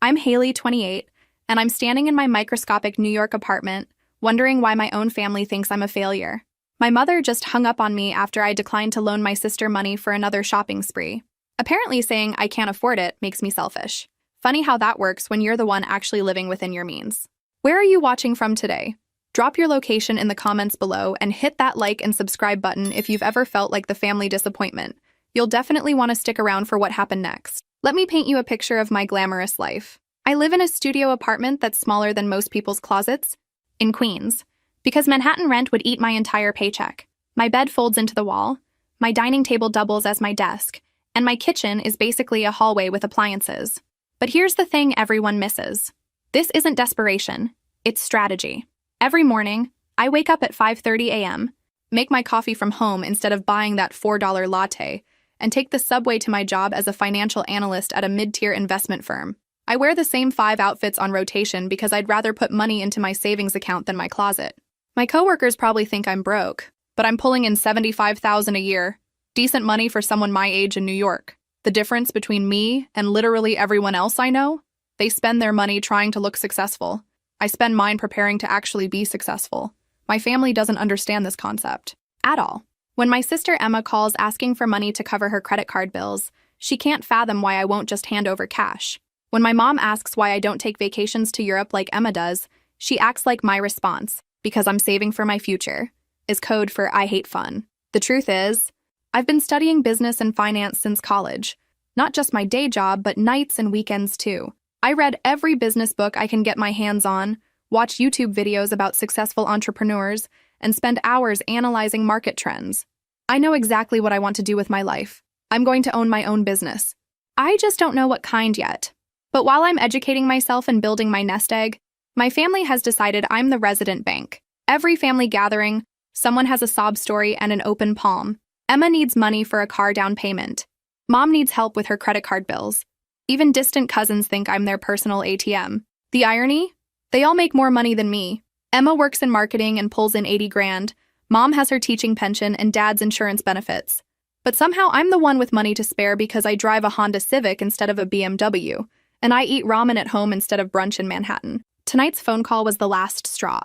I'm Haley, 28, and I'm standing in my microscopic New York apartment, wondering why my own family thinks I'm a failure. My mother just hung up on me after I declined to loan my sister money for another shopping spree. Apparently saying I can't afford it makes me selfish. Funny how that works when you're the one actually living within your means. Where are you watching from today? Drop your location in the comments below and hit that like and subscribe button if you've ever felt like the family disappointment. You'll definitely want to stick around for what happened next. Let me paint you a picture of my glamorous life. I live in a studio apartment that's smaller than most people's closets, in Queens, because Manhattan rent would eat my entire paycheck. My bed folds into the wall, my dining table doubles as my desk, and my kitchen is basically a hallway with appliances. But here's the thing everyone misses. This isn't desperation, it's strategy. Every morning, I wake up at 5:30 a.m., make my coffee from home instead of buying that $4 latte, and take the subway to my job as a financial analyst at a mid-tier investment firm. I wear the same 5 outfits on rotation because I'd rather put money into my savings account than my closet. My coworkers probably think I'm broke, but I'm pulling in $75,000 a year, decent money for someone my age in New York. The difference between me and literally everyone else I know? They spend their money trying to look successful. I spend mine preparing to actually be successful. My family doesn't understand this concept at all. When my sister Emma calls asking for money to cover her credit card bills, she can't fathom why I won't just hand over cash. When my mom asks why I don't take vacations to Europe like Emma does, she acts like my response, because I'm saving for my future, is code for I hate fun. The truth is, I've been studying business and finance since college. Not just my day job, but nights and weekends too. I read every business book I can get my hands on, watch YouTube videos about successful entrepreneurs, and spend hours analyzing market trends. I know exactly what I want to do with my life. I'm going to own my own business. I just don't know what kind yet. But while I'm educating myself and building my nest egg, my family has decided I'm the resident bank. Every family gathering, someone has a sob story and an open palm. Emma needs money for a car down payment. Mom needs help with her credit card bills. Even distant cousins think I'm their personal ATM. The irony? They all make more money than me. Emma works in marketing and pulls in 80 grand. Mom has her teaching pension and dad's insurance benefits. But somehow I'm the one with money to spare because I drive a Honda Civic instead of a BMW, and I eat ramen at home instead of brunch in Manhattan. Tonight's phone call was the last straw.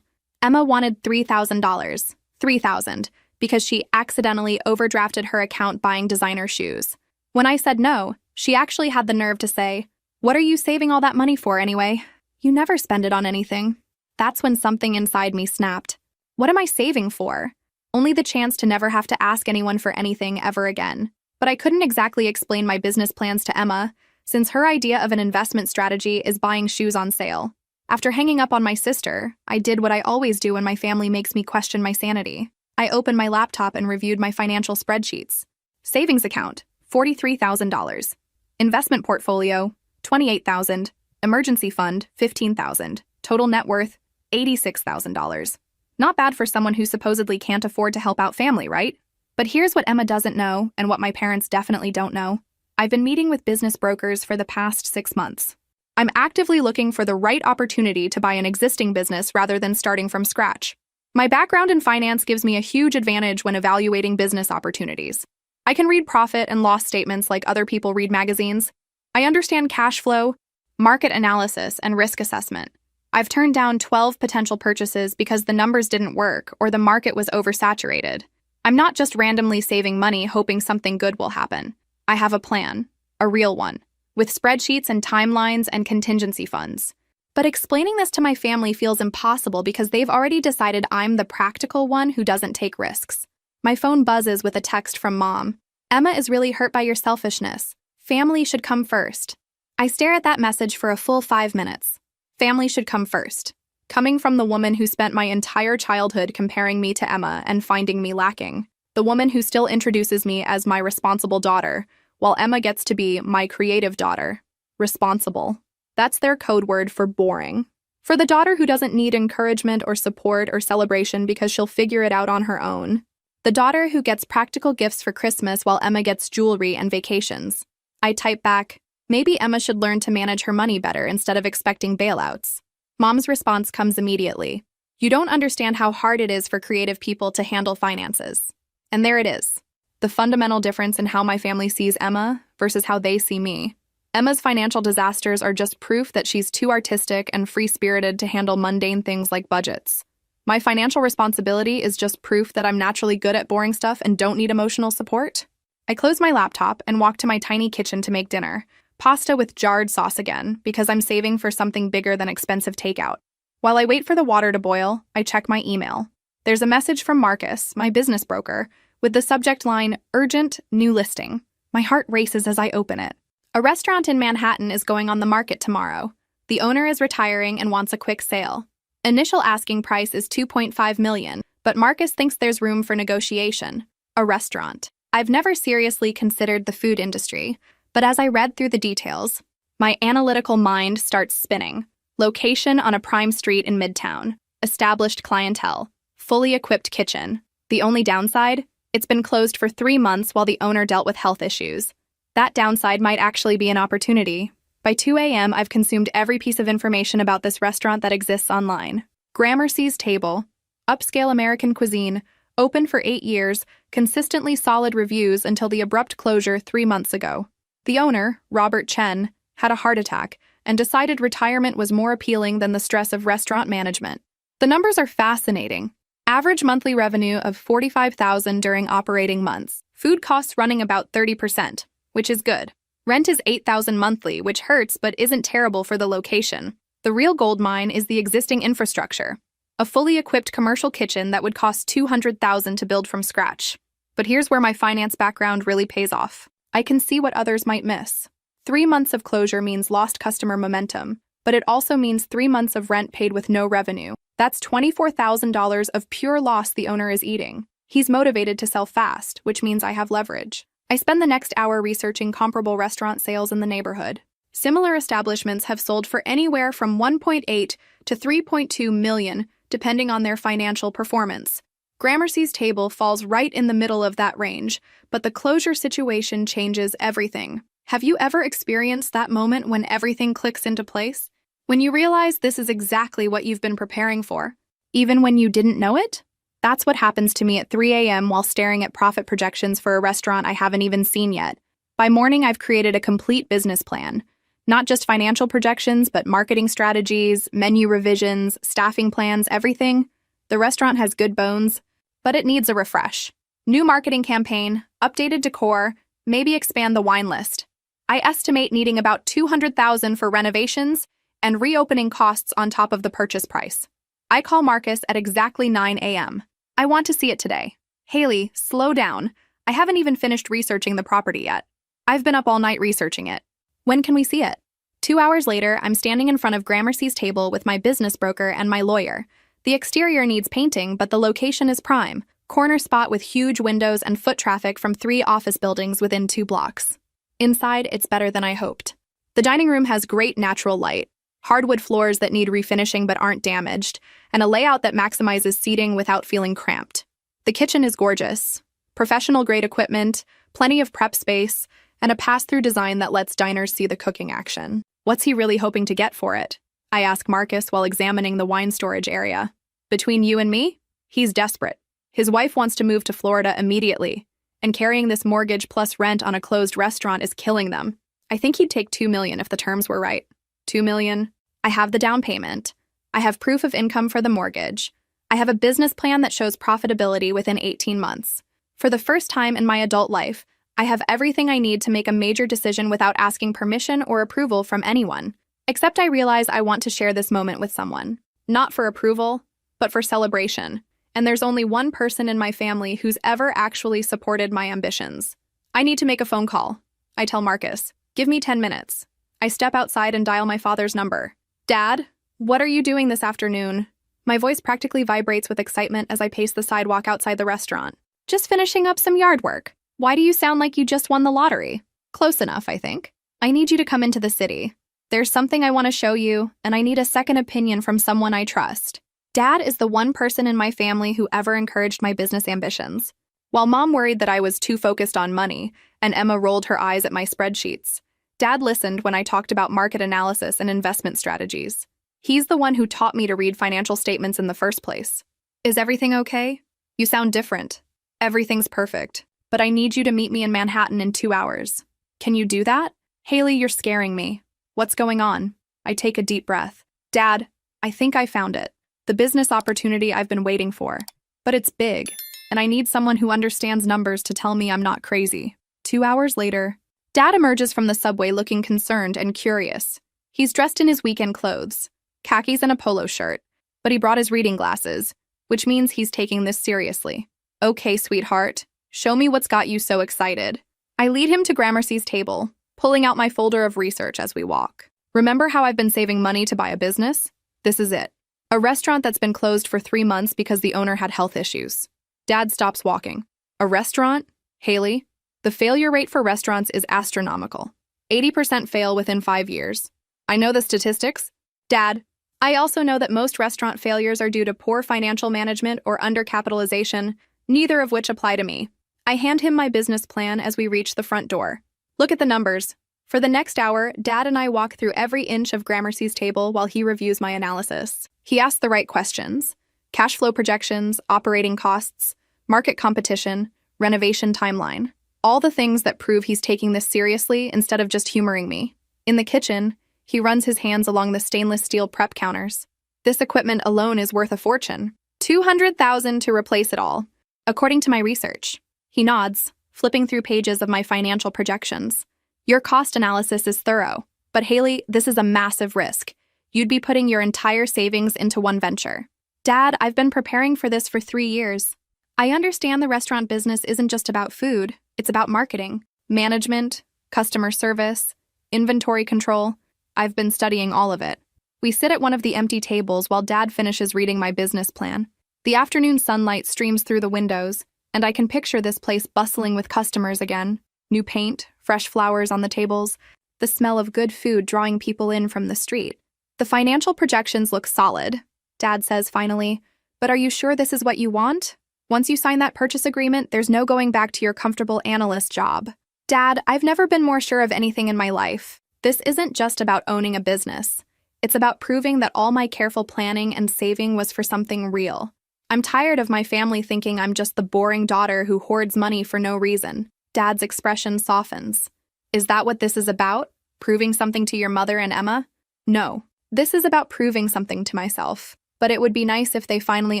Emma wanted $3,000. $3,000, because she accidentally overdrafted her account buying designer shoes. When I said no, she actually had the nerve to say, "What are you saving all that money for anyway? You never spend it on anything." That's when something inside me snapped. What am I saving for? Only the chance to never have to ask anyone for anything ever again. But I couldn't exactly explain my business plans to Emma, since her idea of an investment strategy is buying shoes on sale. After hanging up on my sister, I did what I always do when my family makes me question my sanity. I opened my laptop and reviewed my financial spreadsheets. Savings account, $43,000. Investment portfolio, $28,000. Emergency fund, $15,000. Total net worth, $86,000. Not bad for someone who supposedly can't afford to help out family, right? But here's what Emma doesn't know, and what my parents definitely don't know. I've been meeting with business brokers for the past 6 months. I'm actively looking for the right opportunity to buy an existing business rather than starting from scratch. My background in finance gives me a huge advantage when evaluating business opportunities. I can read profit and loss statements like other people read magazines. I understand cash flow, market analysis, and risk assessment. I've turned down 12 potential purchases because the numbers didn't work or the market was oversaturated. I'm not just randomly saving money hoping something good will happen. I have a plan, a real one, with spreadsheets and timelines and contingency funds. But explaining this to my family feels impossible because they've already decided I'm the practical one who doesn't take risks. My phone buzzes with a text from Mom. "Emma is really hurt by your selfishness. Family should come first." I stare at that message for a full 5 minutes. Family should come first. Coming from the woman who spent my entire childhood comparing me to Emma and finding me lacking. The woman who still introduces me as my responsible daughter, while Emma gets to be my creative daughter. Responsible. That's their code word for boring. For the daughter who doesn't need encouragement or support or celebration because she'll figure it out on her own. The daughter who gets practical gifts for Christmas while Emma gets jewelry and vacations. I type back, maybe Emma should learn to manage her money better instead of expecting bailouts. Mom's response comes immediately. You don't understand how hard it is for creative people to handle finances. And there it is. The fundamental difference in how my family sees Emma versus how they see me. Emma's financial disasters are just proof that she's too artistic and free-spirited to handle mundane things like budgets. My financial responsibility is just proof that I'm naturally good at boring stuff and don't need emotional support. I close my laptop and walk to my tiny kitchen to make dinner. Pasta with jarred sauce again, because I'm saving for something bigger than expensive takeout. While I wait for the water to boil, I check my email. There's a message from Marcus, my business broker, with the subject line, Urgent New Listing. My heart races as I open it. A restaurant in Manhattan is going on the market tomorrow. The owner is retiring and wants a quick sale. Initial asking price is $2.5 million, but Marcus thinks there's room for negotiation. A restaurant. I've never seriously considered the food industry, but as I read through the details, my analytical mind starts spinning. Location on a prime street in Midtown. Established clientele. Fully equipped kitchen. The only downside? It's been closed for 3 months while the owner dealt with health issues. That downside might actually be an opportunity. By 2 a.m., I've consumed every piece of information about this restaurant that exists online. Gramercy's Table. Upscale American cuisine. Open for 8 years. Consistently solid reviews until the abrupt closure 3 months ago. The owner, Robert Chen, had a heart attack and decided retirement was more appealing than the stress of restaurant management. The numbers are fascinating. Average monthly revenue of $45,000 during operating months. Food costs running about 30%, which is good. Rent is $8,000 monthly, which hurts but isn't terrible for the location. The real gold mine is the existing infrastructure. A fully equipped commercial kitchen that would cost $200,000 to build from scratch. But here's where my finance background really pays off. I can see what others might miss. 3 months of closure means lost customer momentum, but it also means 3 months of rent paid with no revenue. That's $24,000 of pure loss the owner is eating. He's motivated to sell fast, which means I have leverage. I spend the next hour researching comparable restaurant sales in the neighborhood. Similar establishments have sold for anywhere from $1.8 to $3.2 million, depending on their financial performance. Gramercy's Table falls right in the middle of that range, but the closure situation changes everything. Have you ever experienced that moment when everything clicks into place? When you realize this is exactly what you've been preparing for, even when you didn't know it? That's what happens to me at 3 a.m. while staring at profit projections for a restaurant I haven't even seen yet. By morning, I've created a complete business plan. Not just financial projections, but marketing strategies, menu revisions, staffing plans, everything. The restaurant has good bones, but it needs a refresh. New marketing campaign, updated decor, maybe expand the wine list. I estimate needing about $200,000 for renovations and reopening costs on top of the purchase price. I call Marcus at exactly 9 a.m. I want to see it today. Haley, slow down. I haven't even finished researching the property yet. I've been up all night researching it. When can we see it? 2 hours later, I'm standing in front of Gramercy's Table with my business broker and my lawyer. The exterior needs painting, but the location is prime. Corner spot with huge windows and foot traffic from 3 office buildings within 2 blocks. Inside, it's better than I hoped. The dining room has great natural light, hardwood floors that need refinishing but aren't damaged, and a layout that maximizes seating without feeling cramped. The kitchen is gorgeous. Professional-grade equipment, plenty of prep space, and a pass-through design that lets diners see the cooking action. What's he really hoping to get for it? I ask Marcus while examining the wine storage area. Between you and me, he's desperate. His wife wants to move to Florida immediately, and carrying this mortgage plus rent on a closed restaurant is killing them. I think he'd take $2 million if the terms were right. $2 million? I have the down payment. I have proof of income for the mortgage. I have a business plan that shows profitability within 18 months. For the first time in my adult life, I have everything I need to make a major decision without asking permission or approval from anyone. Except I realize I want to share this moment with someone. Not for approval, but for celebration. And there's only one person in my family who's ever actually supported my ambitions. I need to make a phone call. I tell Marcus, give me 10 minutes. I step outside and dial my father's number. Dad, what are you doing this afternoon? My voice practically vibrates with excitement as I pace the sidewalk outside the restaurant. Just finishing up some yard work. Why do you sound like you just won the lottery? Close enough, I think. I need you to come into the city. There's something I want to show you, and I need a second opinion from someone I trust. Dad is the one person in my family who ever encouraged my business ambitions. While Mom worried that I was too focused on money, and Emma rolled her eyes at my spreadsheets, Dad listened when I talked about market analysis and investment strategies. He's the one who taught me to read financial statements in the first place. Is everything okay? You sound different. Everything's perfect, but I need you to meet me in Manhattan in 2 hours. Can you do that? Haley, you're scaring me. What's going on? I take a deep breath. Dad, I think I found it. The business opportunity I've been waiting for. But it's big, and I need someone who understands numbers to tell me I'm not crazy. 2 hours later, Dad emerges from the subway looking concerned and curious. He's dressed in his weekend clothes, khakis and a polo shirt, but he brought his reading glasses, which means he's taking this seriously. Okay, sweetheart, show me what's got you so excited. I lead him to Gramercy's table, pulling out my folder of research as we walk. Remember how I've been saving money to buy a business? This is it. A restaurant that's been closed for 3 months because the owner had health issues. Dad stops walking. A restaurant? Haley? The failure rate for restaurants is astronomical. 80% fail within 5 years. I know the statistics. Dad, I also know that most restaurant failures are due to poor financial management or undercapitalization, neither of which apply to me. I hand him my business plan as we reach the front door. Look at the numbers. For the next hour, Dad and I walk through every inch of Gramercy's table while he reviews my analysis. He asks the right questions: cash flow projections, operating costs, market competition, renovation timeline. All the things that prove he's taking this seriously instead of just humoring me. In the kitchen, he runs his hands along the stainless steel prep counters. This equipment alone is worth a fortune. $200,000 to replace it all, according to my research. He nods, flipping through pages of my financial projections. Your cost analysis is thorough, but Haley, this is a massive risk. You'd be putting your entire savings into one venture. Dad, I've been preparing for this for 3 years. I understand the restaurant business isn't just about food, it's about marketing, management, customer service, inventory control. I've been studying all of it. We sit at one of the empty tables while Dad finishes reading my business plan. The afternoon sunlight streams through the windows, and I can picture this place bustling with customers again. New paint, fresh flowers on the tables, the smell of good food drawing people in from the street. The financial projections look solid, Dad says finally, but are you sure this is what you want? Once you sign that purchase agreement, there's no going back to your comfortable analyst job. Dad, I've never been more sure of anything in my life. This isn't just about owning a business. It's about proving that all my careful planning and saving was for something real. I'm tired of my family thinking I'm just the boring daughter who hoards money for no reason. Dad's expression softens. Is that what this is about? Proving something to your mother and Emma? No. This is about proving something to myself. But it would be nice if they finally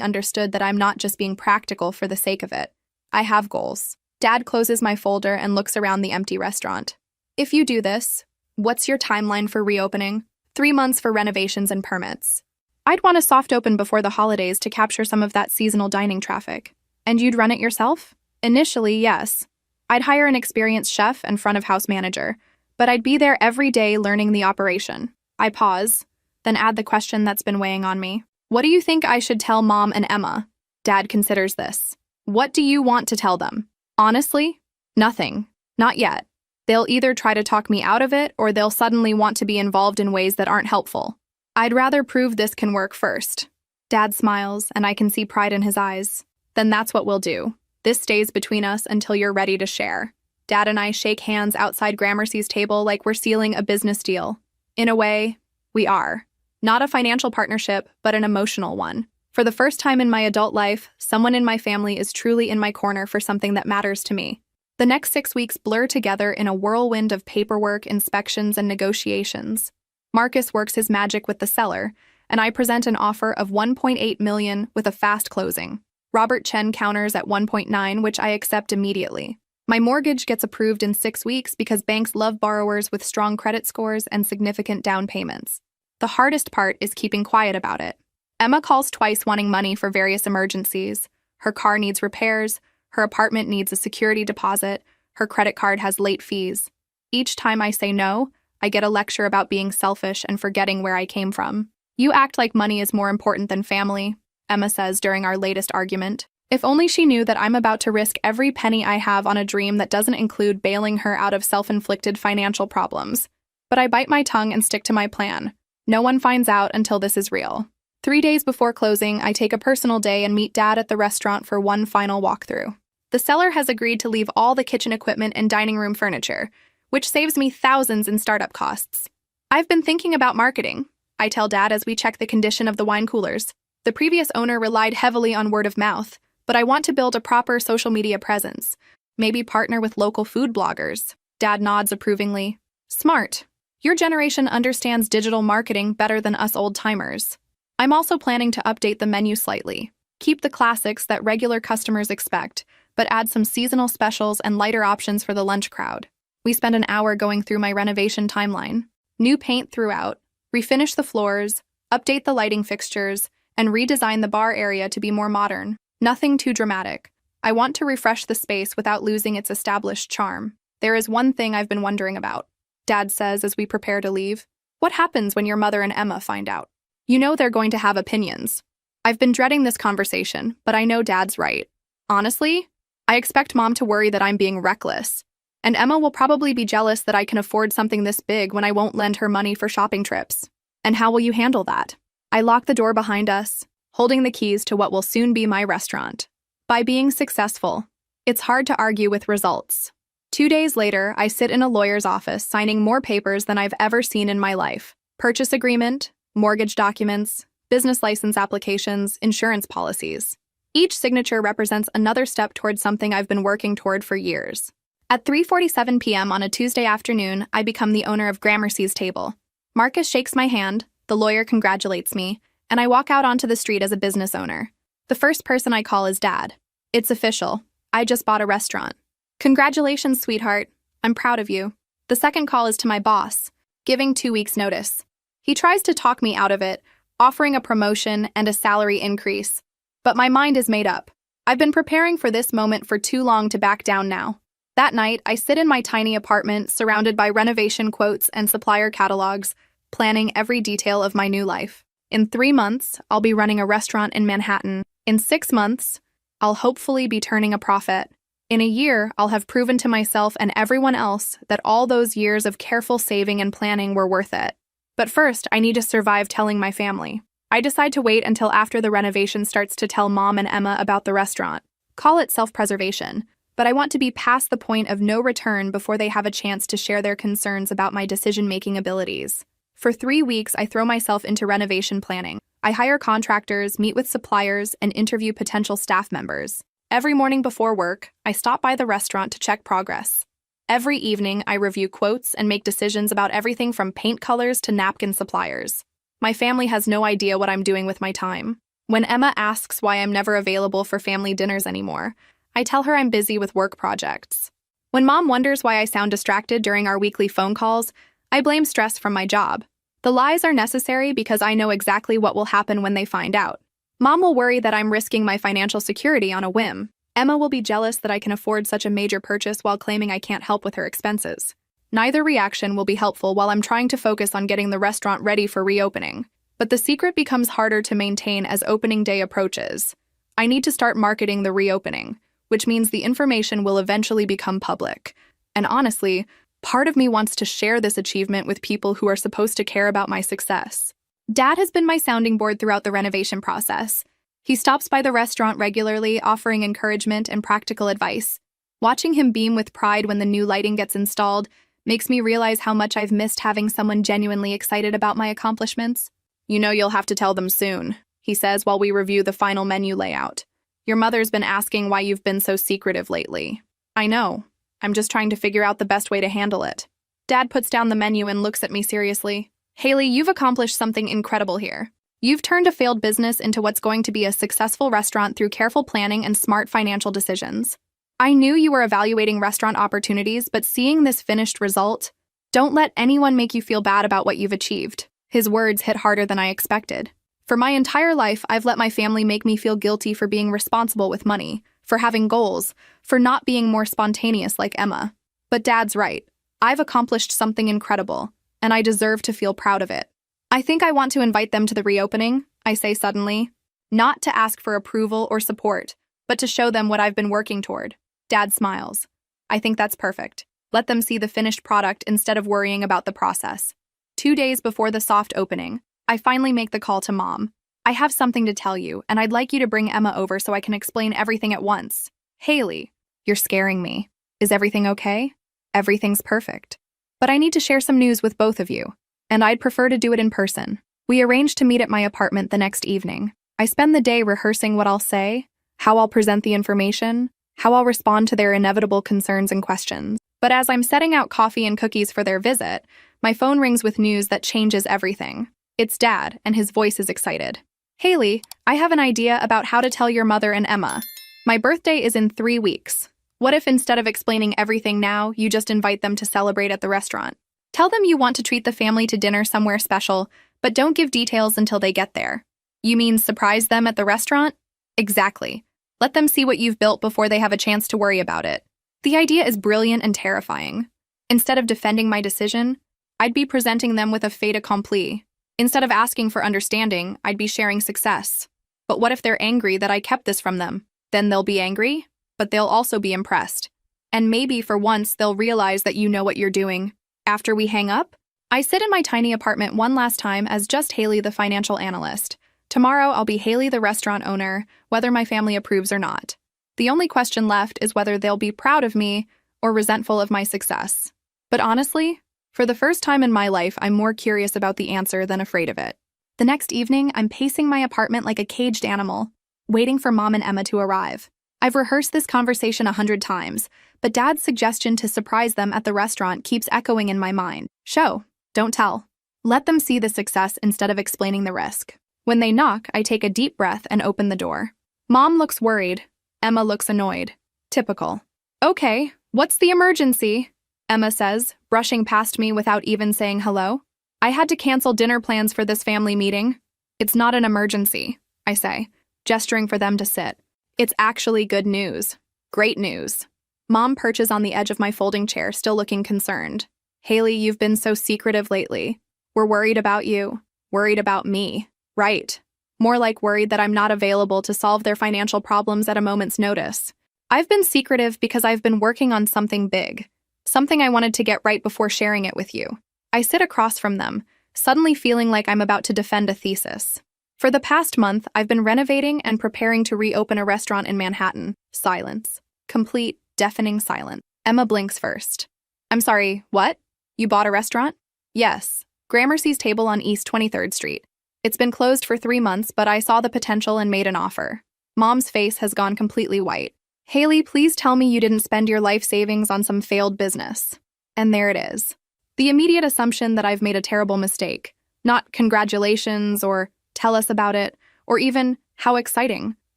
understood that I'm not just being practical for the sake of it. I have goals. Dad closes my folder and looks around the empty restaurant. If you do this, what's your timeline for reopening? 3 months for renovations and permits. I'd want a soft open before the holidays to capture some of that seasonal dining traffic. And you'd run it yourself? Initially, yes. I'd hire an experienced chef and front-of-house manager, but I'd be there every day learning the operation. I pause, then add the question that's been weighing on me. What do you think I should tell Mom and Emma? Dad considers this. What do you want to tell them? Honestly, nothing. Not yet. They'll either try to talk me out of it or they'll suddenly want to be involved in ways that aren't helpful. I'd rather prove this can work first. Dad smiles, and I can see pride in his eyes. Then that's what we'll do. This stays between us until you're ready to share. Dad and I shake hands outside Gramercy's table like we're sealing a business deal. In a way, we are. Not a financial partnership, but an emotional one. For the first time in my adult life, someone in my family is truly in my corner for something that matters to me. The next 6 weeks blur together in a whirlwind of paperwork, inspections, and negotiations. Marcus works his magic with the seller, and I present an offer of $1.8 million with a fast closing. Robert Chen counters at $1.9 million, which I accept immediately. My mortgage gets approved in 6 weeks because banks love borrowers with strong credit scores and significant down payments. The hardest part is keeping quiet about it. Emma calls twice wanting money for various emergencies. Her car needs repairs, her apartment needs a security deposit, her credit card has late fees. Each time I say no, I get a lecture about being selfish and forgetting where I came from. You act like money is more important than family, Emma says during our latest argument. If only she knew that I'm about to risk every penny I have on a dream that doesn't include bailing her out of self-inflicted financial problems. But I bite my tongue and stick to my plan. No one finds out until this is real. 3 days before closing, I take a personal day and meet Dad at the restaurant for one final walkthrough. The seller has agreed to leave all the kitchen equipment and dining room furniture, which saves me thousands in startup costs. I've been thinking about marketing, I tell Dad as we check the condition of the wine coolers. The previous owner relied heavily on word of mouth, but I want to build a proper social media presence. Maybe partner with local food bloggers. Dad nods approvingly. Smart. Your generation understands digital marketing better than us old-timers. I'm also planning to update the menu slightly. Keep the classics that regular customers expect, but add some seasonal specials and lighter options for the lunch crowd. We spend an hour going through my renovation timeline. New paint throughout, refinish the floors, update the lighting fixtures, and redesign the bar area to be more modern. Nothing too dramatic. I want to refresh the space without losing its established charm. There is one thing I've been wondering about, Dad says as we prepare to leave. What happens when your mother and Emma find out? You know they're going to have opinions. I've been dreading this conversation, but I know Dad's right. Honestly, I expect Mom to worry that I'm being reckless. And Emma will probably be jealous that I can afford something this big when I won't lend her money for shopping trips. And how will you handle that? I lock the door behind us, holding the keys to what will soon be my restaurant. By being successful, it's hard to argue with results. 2 days later, I sit in a lawyer's office signing more papers than I've ever seen in my life. Purchase agreement, mortgage documents, business license applications, insurance policies. Each signature represents another step towards something I've been working toward for years. At 3:47 p.m. on a Tuesday afternoon, I become the owner of Gramercy's table. Marcus shakes my hand, the lawyer congratulates me, and I walk out onto the street as a business owner. The first person I call is Dad. It's official. I just bought a restaurant. Congratulations, sweetheart. I'm proud of you. The second call is to my boss, giving 2 weeks' notice. He tries to talk me out of it, offering a promotion and a salary increase. But my mind is made up. I've been preparing for this moment for too long to back down now. That night, I sit in my tiny apartment surrounded by renovation quotes and supplier catalogs, planning every detail of my new life. In 3 months, I'll be running a restaurant in Manhattan. In 6 months, I'll hopefully be turning a profit. In a year, I'll have proven to myself and everyone else that all those years of careful saving and planning were worth it. But first, I need to survive telling my family. I decide to wait until after the renovation starts to tell Mom and Emma about the restaurant. Call it self-preservation, but I want to be past the point of no return before they have a chance to share their concerns about my decision-making abilities. For 3 weeks, I throw myself into renovation planning. I hire contractors, meet with suppliers, and interview potential staff members. Every morning before work, I stop by the restaurant to check progress. Every evening, I review quotes and make decisions about everything from paint colors to napkin suppliers. My family has no idea what I'm doing with my time. When Emma asks why I'm never available for family dinners anymore, I tell her I'm busy with work projects. When Mom wonders why I sound distracted during our weekly phone calls, I blame stress from my job. The lies are necessary because I know exactly what will happen when they find out. Mom will worry that I'm risking my financial security on a whim. Emma will be jealous that I can afford such a major purchase while claiming I can't help with her expenses. Neither reaction will be helpful while I'm trying to focus on getting the restaurant ready for reopening. But the secret becomes harder to maintain as opening day approaches. I need to start marketing the reopening, which means the information will eventually become public. And honestly, part of me wants to share this achievement with people who are supposed to care about my success. Dad has been my sounding board throughout the renovation process. He stops by the restaurant regularly, offering encouragement and practical advice. Watching him beam with pride when the new lighting gets installed makes me realize how much I've missed having someone genuinely excited about my accomplishments. You know you'll have to tell them soon, he says while we review the final menu layout. Your mother's been asking why you've been so secretive lately. I know. I'm just trying to figure out the best way to handle it. Dad puts down the menu and looks at me seriously. Haley, you've accomplished something incredible here. You've turned a failed business into what's going to be a successful restaurant through careful planning and smart financial decisions. I knew you were evaluating restaurant opportunities, but seeing this finished result, don't let anyone make you feel bad about what you've achieved. His words hit harder than I expected. For my entire life, I've let my family make me feel guilty for being responsible with money, for having goals, for not being more spontaneous like Emma. But Dad's right. I've accomplished something incredible, and I deserve to feel proud of it. I think I want to invite them to the reopening, I say suddenly. Not to ask for approval or support, but to show them what I've been working toward. Dad smiles. I think that's perfect. Let them see the finished product instead of worrying about the process. 2 days before the soft opening, I finally make the call to Mom. I have something to tell you, and I'd like you to bring Emma over so I can explain everything at once. Haley, you're scaring me. Is everything okay? Everything's perfect. But I need to share some news with both of you, and I'd prefer to do it in person. We arranged to meet at my apartment the next evening. I spend the day rehearsing what I'll say, how I'll present the information, how I'll respond to their inevitable concerns and questions. But as I'm setting out coffee and cookies for their visit, my phone rings with news that changes everything. It's Dad, and his voice is excited. Haley, I have an idea about how to tell your mother and Emma. My birthday is in 3 weeks. What if instead of explaining everything now, you just invite them to celebrate at the restaurant? Tell them you want to treat the family to dinner somewhere special, but don't give details until they get there. You mean surprise them at the restaurant? Exactly. Let them see what you've built before they have a chance to worry about it. The idea is brilliant and terrifying. Instead of defending my decision, I'd be presenting them with a fait accompli. Instead of asking for understanding, I'd be sharing success. But what if they're angry that I kept this from them? Then they'll be angry, but they'll also be impressed. And maybe for once they'll realize that you know what you're doing. After we hang up, I sit in my tiny apartment one last time as just Haley the financial analyst. Tomorrow I'll be Haley the restaurant owner, whether my family approves or not. The only question left is whether they'll be proud of me or resentful of my success. But honestly, for the first time in my life, I'm more curious about the answer than afraid of it. The next evening, I'm pacing my apartment like a caged animal, waiting for Mom and Emma to arrive. I've rehearsed this conversation 100 times, but Dad's suggestion to surprise them at the restaurant keeps echoing in my mind. Show, don't tell. Let them see the success instead of explaining the risk. When they knock, I take a deep breath and open the door. Mom looks worried. Emma looks annoyed. Typical. Okay, what's the emergency? Emma says, brushing past me without even saying hello. I had to cancel dinner plans for this family meeting. It's not an emergency, I say, gesturing for them to sit. It's actually good news. Great news. Mom perches on the edge of my folding chair, still looking concerned. Haley, you've been so secretive lately. We're worried about you. Worried about me. Right. More like worried that I'm not available to solve their financial problems at a moment's notice. I've been secretive because I've been working on something big. Something I wanted to get right before sharing it with you. I sit across from them, suddenly feeling like I'm about to defend a thesis. For the past month, I've been renovating and preparing to reopen a restaurant in Manhattan. Silence. Complete, deafening silence. Emma blinks first. I'm sorry, what? You bought a restaurant? Yes. Gramercy's table on East 23rd Street. It's been closed for 3 months, but I saw the potential and made an offer. Mom's face has gone completely white. Haley, please tell me you didn't spend your life savings on some failed business. And there it is. The immediate assumption that I've made a terrible mistake. Not congratulations or tell us about it, or even how exciting.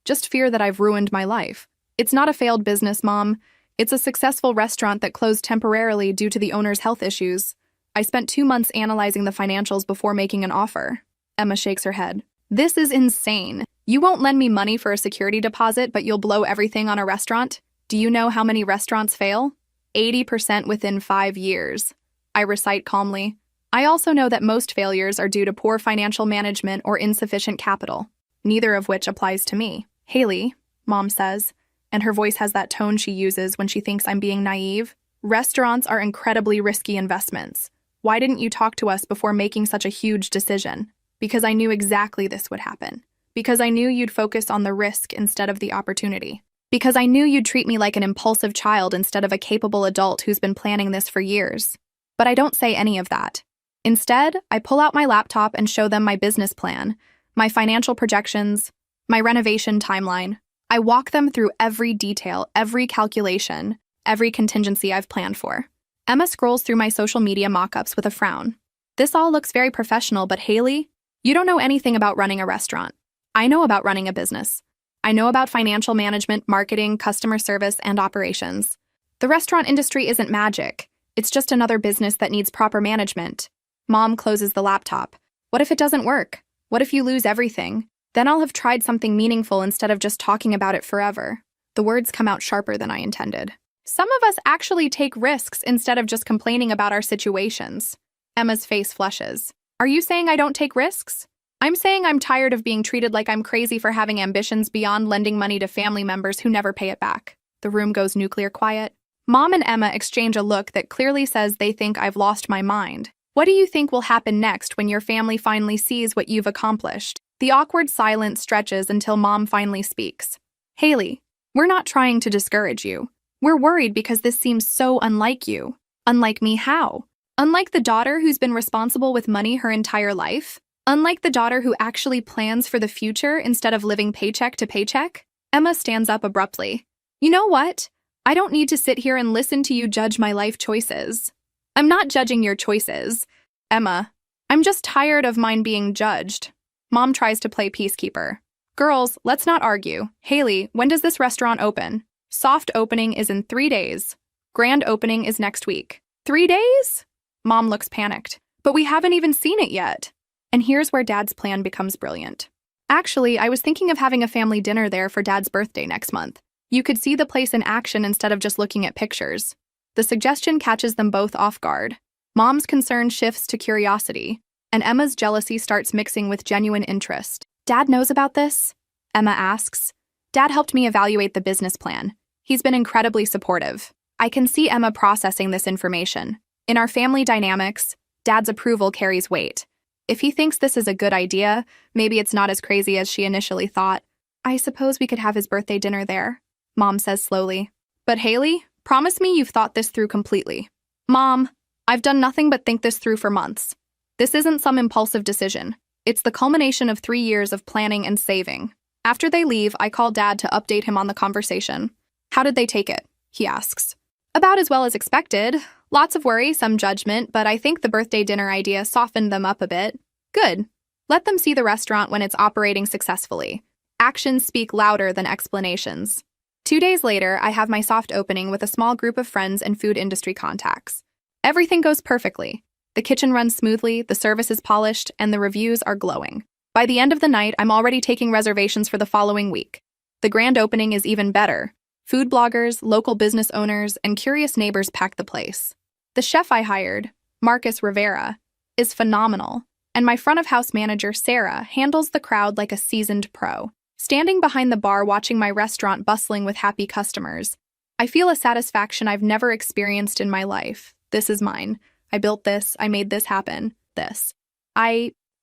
Just fear that I've ruined my life. It's not a failed business, Mom. It's a successful restaurant that closed temporarily due to the owner's health issues. I spent 2 months analyzing the financials before making an offer. Emma shakes her head. This is insane. You won't lend me money for a security deposit, but you'll blow everything on a restaurant? Do you know how many restaurants fail? 80% within 5 years. I recite calmly. I also know that most failures are due to poor financial management or insufficient capital, neither of which applies to me. Haley, Mom says, and her voice has that tone she uses when she thinks I'm being naive. Restaurants are incredibly risky investments. Why didn't you talk to us before making such a huge decision? Because I knew exactly this would happen. Because I knew you'd focus on the risk instead of the opportunity. Because I knew you'd treat me like an impulsive child instead of a capable adult who's been planning this for years. But I don't say any of that. Instead, I pull out my laptop and show them my business plan, my financial projections, my renovation timeline. I walk them through every detail, every calculation, every contingency I've planned for. Emma scrolls through my social media mock-ups with a frown. This all looks very professional, but Haley, you don't know anything about running a restaurant. I know about running a business. I know about financial management, marketing, customer service, and operations. The restaurant industry isn't magic. It's just another business that needs proper management. Mom closes the laptop. What if it doesn't work? What if you lose everything? Then I'll have tried something meaningful instead of just talking about it forever. The words come out sharper than I intended. Some of us actually take risks instead of just complaining about our situations. Emma's face flushes. Are you saying I don't take risks? I'm saying I'm tired of being treated like I'm crazy for having ambitions beyond lending money to family members who never pay it back. The room goes nuclear quiet. Mom and Emma exchange a look that clearly says they think I've lost my mind. What do you think will happen next when your family finally sees what you've accomplished? The awkward silence stretches until Mom finally speaks. Haley, we're not trying to discourage you. We're worried because this seems so unlike you. Unlike me how? Unlike the daughter who's been responsible with money her entire life? Unlike the daughter who actually plans for the future instead of living paycheck to paycheck? Emma stands up abruptly. You know what? I don't need to sit here and listen to you judge my life choices. I'm not judging your choices, Emma. I'm just tired of mine being judged. Mom tries to play peacekeeper. Girls, let's not argue. Haley, when does this restaurant open? Soft opening is in 3 days. Grand opening is next week. 3 days? Mom looks panicked. But we haven't even seen it yet. And here's where Dad's plan becomes brilliant. Actually, I was thinking of having a family dinner there for Dad's birthday next month. You could see the place in action instead of just looking at pictures. The suggestion catches them both off guard. Mom's concern shifts to curiosity, and Emma's jealousy starts mixing with genuine interest. Dad knows about this? Emma asks. Dad helped me evaluate the business plan. He's been incredibly supportive. I can see Emma processing this information. In our family dynamics, Dad's approval carries weight. If he thinks this is a good idea, maybe it's not as crazy as she initially thought. I suppose we could have his birthday dinner there, Mom says slowly. But Haley, promise me you've thought this through completely. Mom, I've done nothing but think this through for months. This isn't some impulsive decision. It's the culmination of 3 years of planning and saving. After they leave, I call Dad to update him on the conversation. How did they take it? He asks. About as well as expected. Lots of worry, some judgment, but I think the birthday dinner idea softened them up a bit. Good. Let them see the restaurant when it's operating successfully. Actions speak louder than explanations. 2 days later, I have my soft opening with a small group of friends and food industry contacts. Everything goes perfectly. The kitchen runs smoothly, the service is polished, and the reviews are glowing. By the end of the night, I'm already taking reservations for the following week. The grand opening is even better. Food bloggers, local business owners, and curious neighbors pack the place. The chef I hired, Marcus Rivera, is phenomenal, and my front-of-house manager, Sarah, handles the crowd like a seasoned pro. Standing behind the bar watching my restaurant bustling with happy customers, I feel a satisfaction I've never experienced in my life. This is mine. I built this. I made this happen. This.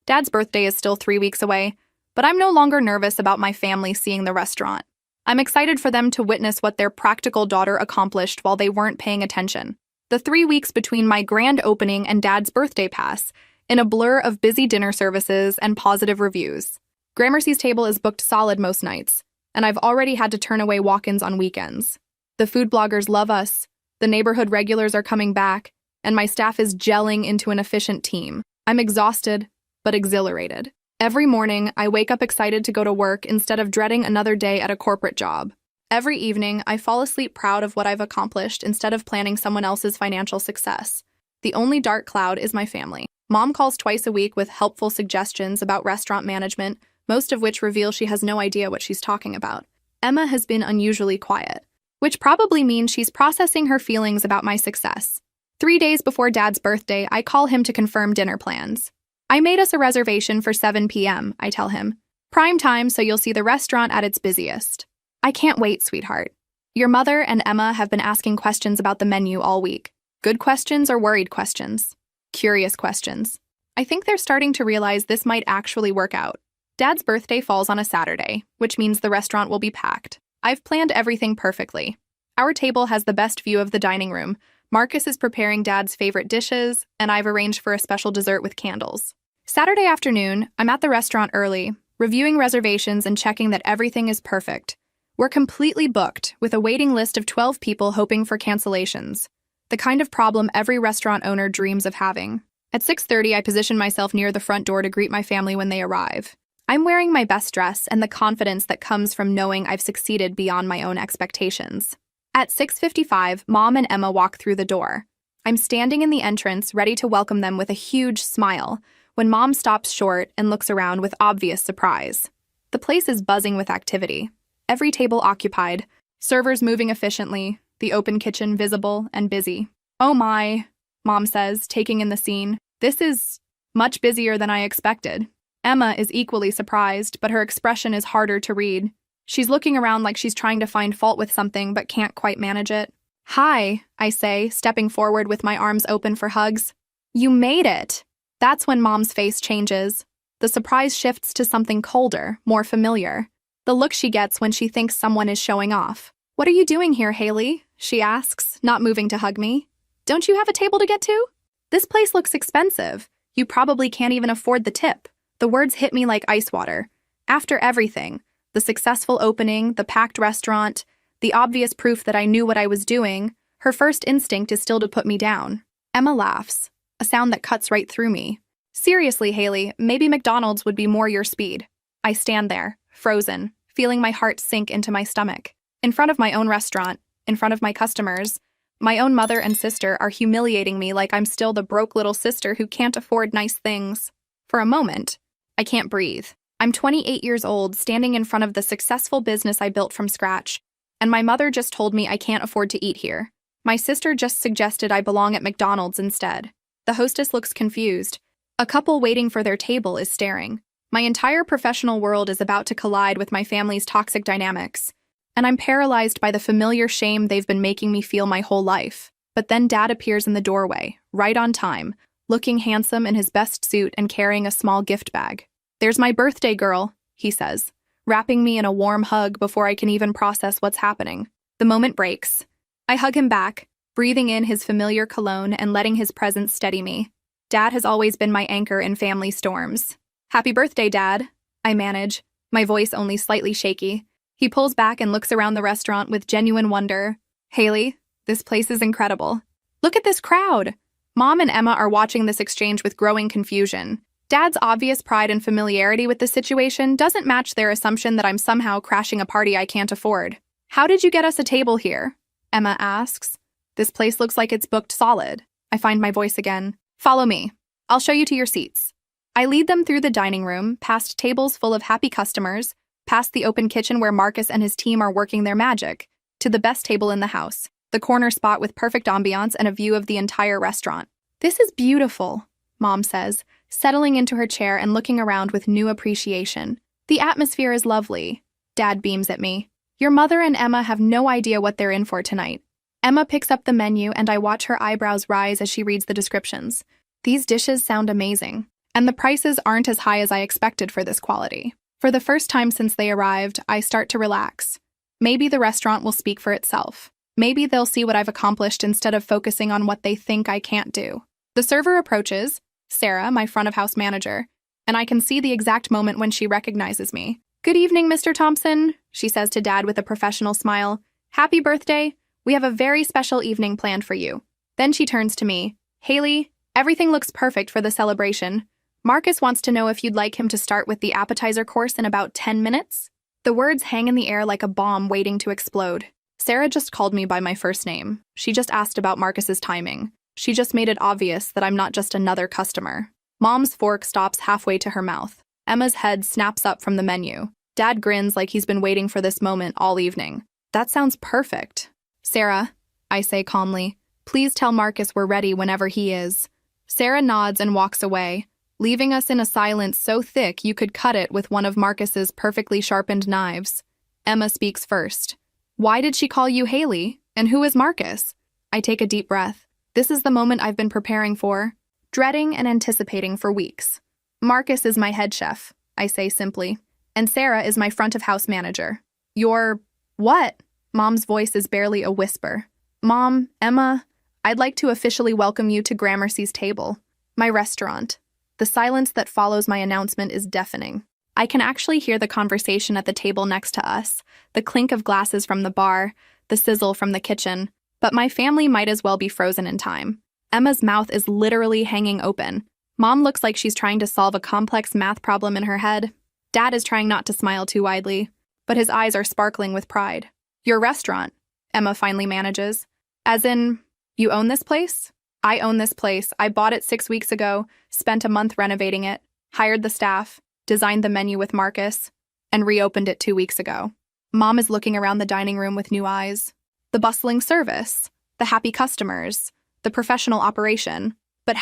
Dad's birthday is still 3 weeks away, but I'm no longer nervous about my family seeing the restaurant. I'm excited for them to witness what their practical daughter accomplished while they weren't paying attention. The 3 weeks between my grand opening and Dad's birthday pass in a blur of busy dinner services and positive reviews. Gramercy's table is booked solid most nights, and I've already had to turn away walk-ins on weekends. The food bloggers love us, the neighborhood regulars are coming back, and my staff is gelling into an efficient team. I'm exhausted, but exhilarated. Every morning, I wake up excited to go to work instead of dreading another day at a corporate job. Every evening, I fall asleep proud of what I've accomplished instead of planning someone else's financial success. The only dark cloud is my family. Mom calls twice a week with helpful suggestions about restaurant management, most of which reveal she has no idea what she's talking about. Emma has been unusually quiet, which probably means she's processing her feelings about my success. 3 days before Dad's birthday, I call him to confirm dinner plans. I made us a reservation for 7 p.m., I tell him. Prime time, so you'll see the restaurant at its busiest. I can't wait, sweetheart. Your mother and Emma have been asking questions about the menu all week. Good questions or worried questions? Curious questions. I think they're starting to realize this might actually work out. Dad's birthday falls on a Saturday, which means the restaurant will be packed. I've planned everything perfectly. Our table has the best view of the dining room. Marcus is preparing Dad's favorite dishes, and I've arranged for a special dessert with candles. Saturday afternoon, I'm at the restaurant early, reviewing reservations and checking that everything is perfect. We're completely booked, with a waiting list of 12 people hoping for cancellations. The kind of problem every restaurant owner dreams of having. At 6:30, I position myself near the front door to greet my family when they arrive. I'm wearing my best dress and the confidence that comes from knowing I've succeeded beyond my own expectations. At 6:55, Mom and Emma walk through the door. I'm standing in the entrance, ready to welcome them with a huge smile, when Mom stops short and looks around with obvious surprise. The place is buzzing with activity. Every table occupied, servers moving efficiently, the open kitchen visible and busy. Oh my, Mom says, taking in the scene. This is much busier than I expected. Emma is equally surprised, but her expression is harder to read. She's looking around like she's trying to find fault with something but can't quite manage it. Hi, I say, stepping forward with my arms open for hugs. You made it! That's when Mom's face changes. The surprise shifts to something colder, more familiar. The look she gets when she thinks someone is showing off. What are you doing here, Haley? She asks, not moving to hug me. Don't you have a table to get to? This place looks expensive. You probably can't even afford the tip. The words hit me like ice water. After everything, the successful opening, the packed restaurant, The obvious proof that I knew what I was doing, her first instinct is still to put me down. Emma laughs, a sound that cuts right through me. Seriously, Haley, maybe McDonald's would be more your speed. I stand there, frozen, feeling my heart sink into my stomach. In front of my own restaurant, in front of my customers, my own mother and sister are humiliating me like I'm still the broke little sister who can't afford nice things. For a moment, I can't breathe. I'm 28 years old, standing in front of the successful business I built from scratch, and my mother just told me I can't afford to eat here. My sister just suggested I belong at McDonald's instead. The hostess looks confused. A couple waiting for their table is staring. My entire professional world is about to collide with my family's toxic dynamics, and I'm paralyzed by the familiar shame they've been making me feel my whole life. But then Dad appears in the doorway, right on time, looking handsome in his best suit and carrying a small gift bag. "There's my birthday girl," he says, wrapping me in a warm hug before I can even process what's happening. The moment breaks. I hug him back, breathing in his familiar cologne and letting his presence steady me. Dad has always been my anchor in family storms. "Happy birthday, Dad," I manage, my voice only slightly shaky. He pulls back and looks around the restaurant with genuine wonder. "Haley, this place is incredible. Look at this crowd." Mom and Emma are watching this exchange with growing confusion. Dad's obvious pride and familiarity with the situation doesn't match their assumption that I'm somehow crashing a party I can't afford. "How did you get us a table here?" Emma asks. "This place looks like it's booked solid." I find my voice again. "Follow me. I'll show you to your seats." I lead them through the dining room, past tables full of happy customers, past the open kitchen where Marcus and his team are working their magic, to the best table in the house, the corner spot with perfect ambiance and a view of the entire restaurant. "This is beautiful," Mom says, settling into her chair and looking around with new appreciation. "The atmosphere is lovely." Dad beams at me. "Your mother and Emma have no idea what they're in for tonight." Emma picks up the menu and I watch her eyebrows rise as she reads the descriptions. These dishes sound amazing, and the prices aren't as high as I expected for this quality. For the first time since they arrived, I start to relax. Maybe the restaurant will speak for itself. Maybe they'll see what I've accomplished instead of focusing on what they think I can't do. The server approaches, Sarah, my front-of-house manager, and I can see the exact moment when she recognizes me. "Good evening, Mr. Thompson," she says to Dad with a professional smile. "Happy birthday. We have a very special evening planned for you." Then she turns to me. "Haley, everything looks perfect for the celebration. Marcus wants to know if you'd like him to start with the appetizer course in about 10 minutes. The words hang in the air like a bomb waiting to explode. Sarah just called me by my first name. She just asked about Marcus's timing. She just made it obvious that I'm not just another customer. Mom's fork stops halfway to her mouth. Emma's head snaps up from the menu. Dad grins like he's been waiting for this moment all evening. "That sounds perfect." "Sarah," I say calmly, "please tell Marcus we're ready whenever he is." Sarah nods and walks away, leaving us in a silence so thick you could cut it with one of Marcus's perfectly sharpened knives. Emma speaks first. "Why did she call you Haley? And who is Marcus?" I take a deep breath. This is the moment I've been preparing for, dreading and anticipating for weeks. "Marcus is my head chef," I say simply, "and Sarah is my front-of-house manager." "You're... what?" Mom's voice is barely a whisper. "Mom, Emma, I'd like to officially welcome you to Gramercy's table, my restaurant." The silence that follows my announcement is deafening. I can actually hear the conversation at the table next to us, the clink of glasses from the bar, the sizzle from the kitchen, but my family might as well be frozen in time. Emma's mouth is literally hanging open. Mom looks like she's trying to solve a complex math problem in her head. Dad is trying not to smile too widely, but his eyes are sparkling with pride. "Your restaurant," Emma finally manages. "As in, you own this place?" "I own this place. I bought it 6 weeks ago, spent a month renovating it, hired the staff, designed the menu with Marcus, and reopened it 2 weeks ago." Mom is looking around the dining room with new eyes. The bustling service, the happy customers, the professional operation. "But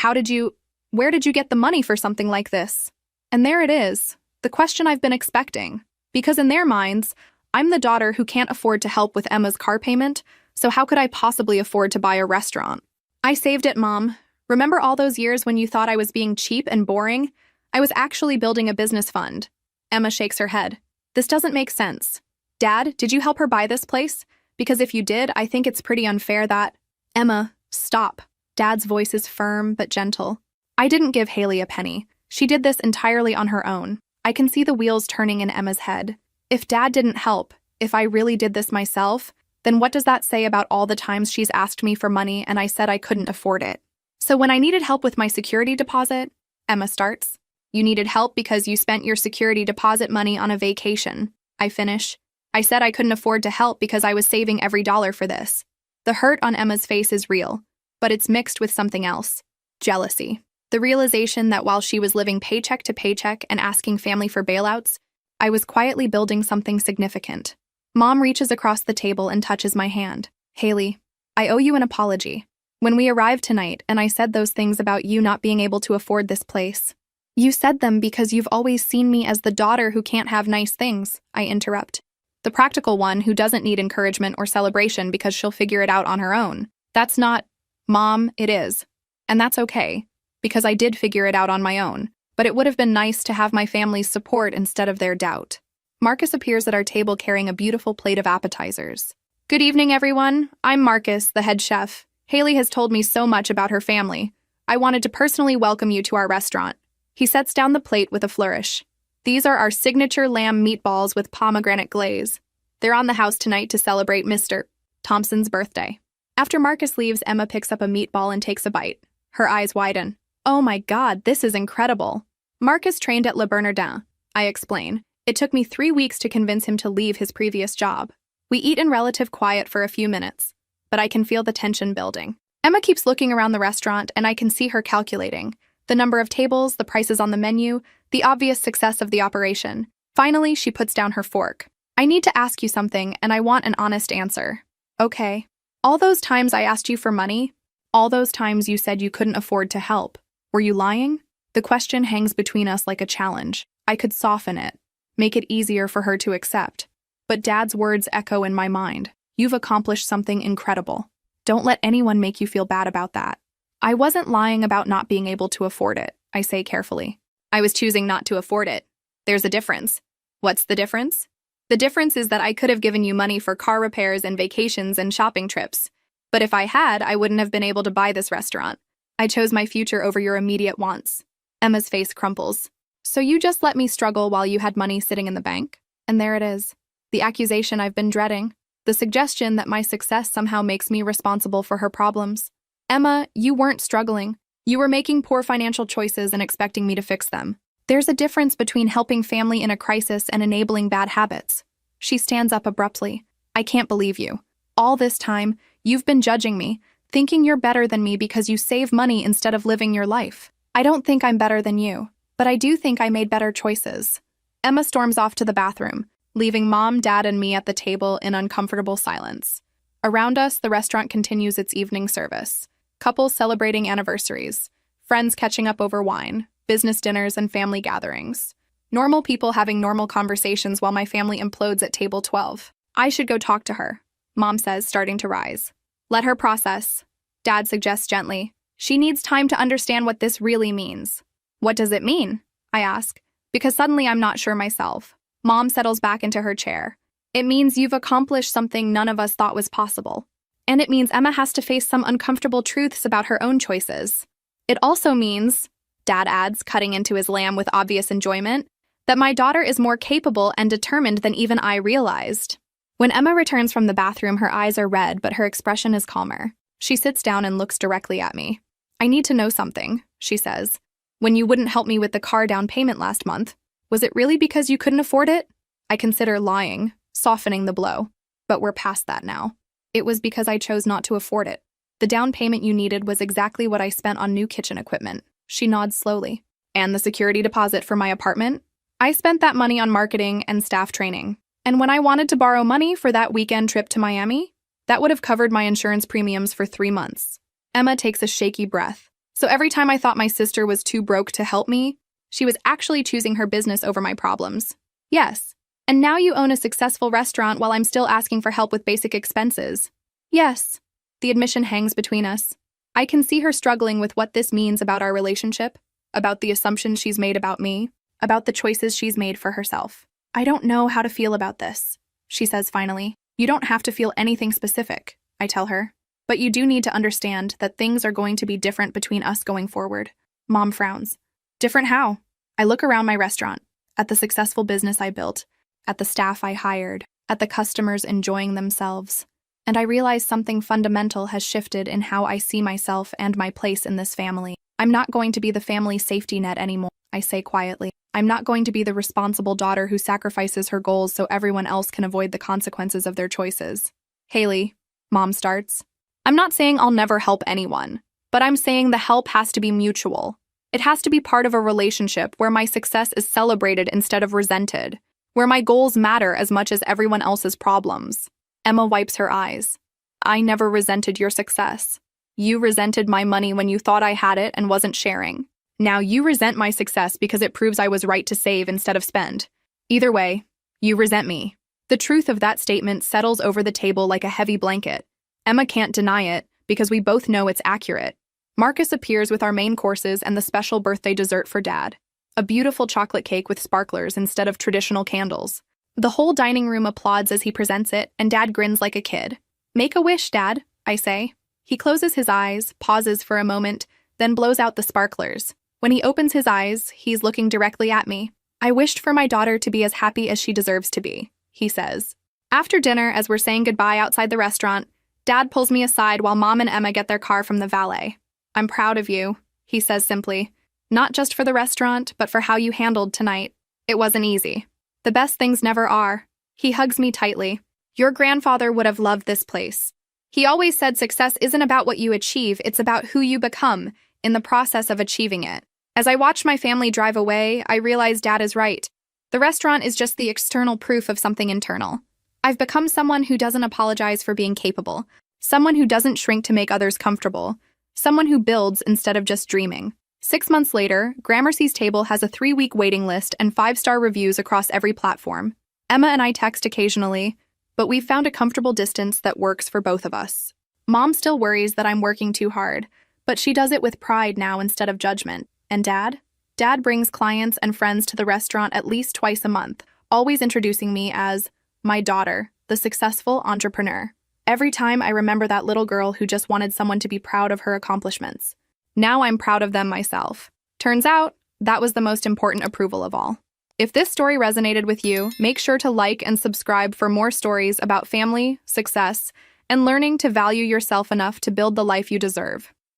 where did you get the money for something like this?" And there it is, the question I've been expecting. Because in their minds, I'm the daughter who can't afford to help with Emma's car payment, so how could I possibly afford to buy a restaurant? "I saved it, Mom. Remember all those years when you thought I was being cheap and boring? I was actually building a business fund." Emma shakes her head. "This doesn't make sense. Dad, did you help her buy this place? Because if you did, I think it's pretty unfair that—" "Emma, stop." Dad's voice is firm but gentle. "I didn't give Haley a penny. She did this entirely on her own." I can see the wheels turning in Emma's head. If Dad didn't help, if I really did this myself, Then what does that say about all the times she's asked me for money and I said I couldn't afford it? So when I needed help with my security deposit, Emma starts. You needed help because you spent your security deposit money on a vacation. I finish. I said I couldn't afford to help because I was saving every dollar for this. The hurt on Emma's face is real, but it's mixed with something else. Jealousy. The realization that while she was living paycheck to paycheck and asking family for bailouts, I was quietly building something significant. Mom reaches across the table and touches my hand. Haley, I owe you an apology. When we arrived tonight and I said those things about you not being able to afford this place, you said them because you've always seen me as the daughter who can't have nice things, I interrupt. The practical one who doesn't need encouragement or celebration because she'll figure it out on her own. That's not, Mom, it is. And that's okay, because I did figure it out on my own, but it would have been nice to have my family's support instead of their doubt. Marcus appears at our table carrying a beautiful plate of appetizers. Good evening, everyone. I'm Marcus, the head chef. Haley has told me so much about her family. I wanted to personally welcome you to our restaurant. He sets down the plate with a flourish. These are our signature lamb meatballs with pomegranate glaze. They're on the house tonight to celebrate Mr. Thompson's birthday. After Marcus leaves, Emma picks up a meatball and takes a bite. Her eyes widen. Oh my God, this is incredible. Marcus trained at Le Bernardin, I explain. It took me 3 weeks to convince him to leave his previous job. We eat in relative quiet for a few minutes, but I can feel the tension building. Emma keeps looking around the restaurant, and I can see her calculating the number of tables, the prices on the menu, the obvious success of the operation. Finally, she puts down her fork. I need to ask you something, and I want an honest answer. Okay. All those times I asked you for money, all those times you said you couldn't afford to help, were you lying? The question hangs between us like a challenge. I could soften it, make it easier for her to accept. But Dad's words echo in my mind. You've accomplished something incredible. Don't let anyone make you feel bad about that. I wasn't lying about not being able to afford it, I say carefully. I was choosing not to afford it. There's a difference. What's the difference? The difference is that I could have given you money for car repairs and vacations and shopping trips. But if I had, I wouldn't have been able to buy this restaurant. I chose my future over your immediate wants. Emma's face crumples. So you just let me struggle while you had money sitting in the bank? And there it is. The accusation I've been dreading. The suggestion that my success somehow makes me responsible for her problems. Emma, you weren't struggling. You were making poor financial choices and expecting me to fix them. There's a difference between helping family in a crisis and enabling bad habits. She stands up abruptly. I can't believe you. All this time, you've been judging me, thinking you're better than me because you save money instead of living your life. I don't think I'm better than you, but I do think I made better choices. Emma storms off to the bathroom, leaving Mom, Dad, and me at the table in uncomfortable silence. Around us, the restaurant continues its evening service. Couples celebrating anniversaries, friends catching up over wine, business dinners, and family gatherings. Normal people having normal conversations while my family implodes at table 12. I should go talk to her, Mom says, starting to rise. Let her process, Dad suggests gently. She needs time to understand what this really means. What does it mean? I ask, because suddenly I'm not sure myself. Mom settles back into her chair. It means you've accomplished something none of us thought was possible. And it means Emma has to face some uncomfortable truths about her own choices. It also means, Dad adds, cutting into his lamb with obvious enjoyment, that my daughter is more capable and determined than even I realized. When Emma returns from the bathroom, her eyes are red, but her expression is calmer. She sits down and looks directly at me. I need to know something, she says. When you wouldn't help me with the car down payment last month, was it really because you couldn't afford it? I consider lying, softening the blow. But we're past that now. It was because I chose not to afford it. The down payment you needed was exactly what I spent on new kitchen equipment. She nods slowly. And the security deposit for my apartment? I spent that money on marketing and staff training. And when I wanted to borrow money for that weekend trip to Miami, that would have covered my insurance premiums for 3 months. Emma takes a shaky breath. So every time I thought my sister was too broke to help me, she was actually choosing her business over my problems. Yes. And now you own a successful restaurant while I'm still asking for help with basic expenses. Yes. The admission hangs between us. I can see her struggling with what this means about our relationship, about the assumptions she's made about me, about the choices she's made for herself. I don't know how to feel about this, she says finally. You don't have to feel anything specific, I tell her. But you do need to understand that things are going to be different between us going forward. Mom frowns. Different how? I look around my restaurant, at the successful business I built, at the staff I hired, at the customers enjoying themselves. And I realize something fundamental has shifted in how I see myself and my place in this family. I'm not going to be the family safety net anymore, I say quietly. I'm not going to be the responsible daughter who sacrifices her goals so everyone else can avoid the consequences of their choices. Haley, Mom starts. I'm not saying I'll never help anyone, but I'm saying the help has to be mutual. It has to be part of a relationship where my success is celebrated instead of resented, where my goals matter as much as everyone else's problems. Emma wipes her eyes. I never resented your success. You resented my money when you thought I had it and wasn't sharing. Now you resent my success because it proves I was right to save instead of spend. Either way, you resent me. The truth of that statement settles over the table like a heavy blanket. Emma can't deny it because we both know it's accurate. Marcus appears with our main courses and the special birthday dessert for Dad. A beautiful chocolate cake with sparklers instead of traditional candles. The whole dining room applauds as he presents it, and Dad grins like a kid. Make a wish, Dad, I say. He closes his eyes, pauses for a moment, then blows out the sparklers. When he opens his eyes, he's looking directly at me. I wished for my daughter to be as happy as she deserves to be, he says. After dinner, as we're saying goodbye outside the restaurant, Dad pulls me aside while Mom and Emma get their car from the valet. I'm proud of you, he says simply. Not just for the restaurant, but for how you handled tonight. It wasn't easy. The best things never are. He hugs me tightly. Your grandfather would have loved this place. He always said success isn't about what you achieve, it's about who you become in the process of achieving it. As I watch my family drive away, I realize Dad is right. The restaurant is just the external proof of something internal. I've become someone who doesn't apologize for being capable, someone who doesn't shrink to make others comfortable, someone who builds instead of just dreaming. 6 months later, Gramercy's table has a 3-week waiting list and 5-star reviews across every platform. Emma and I text occasionally, but we've found a comfortable distance that works for both of us. Mom still worries that I'm working too hard, but she does it with pride now instead of judgment. And Dad? Dad brings clients and friends to the restaurant at least twice a month, always introducing me as my daughter, the successful entrepreneur. Every time I remember that little girl who just wanted someone to be proud of her accomplishments. Now I'm proud of them myself. Turns out, that was the most important approval of all. If this story resonated with you, make sure to like and subscribe for more stories about family, success, and learning to value yourself enough to build the life you deserve.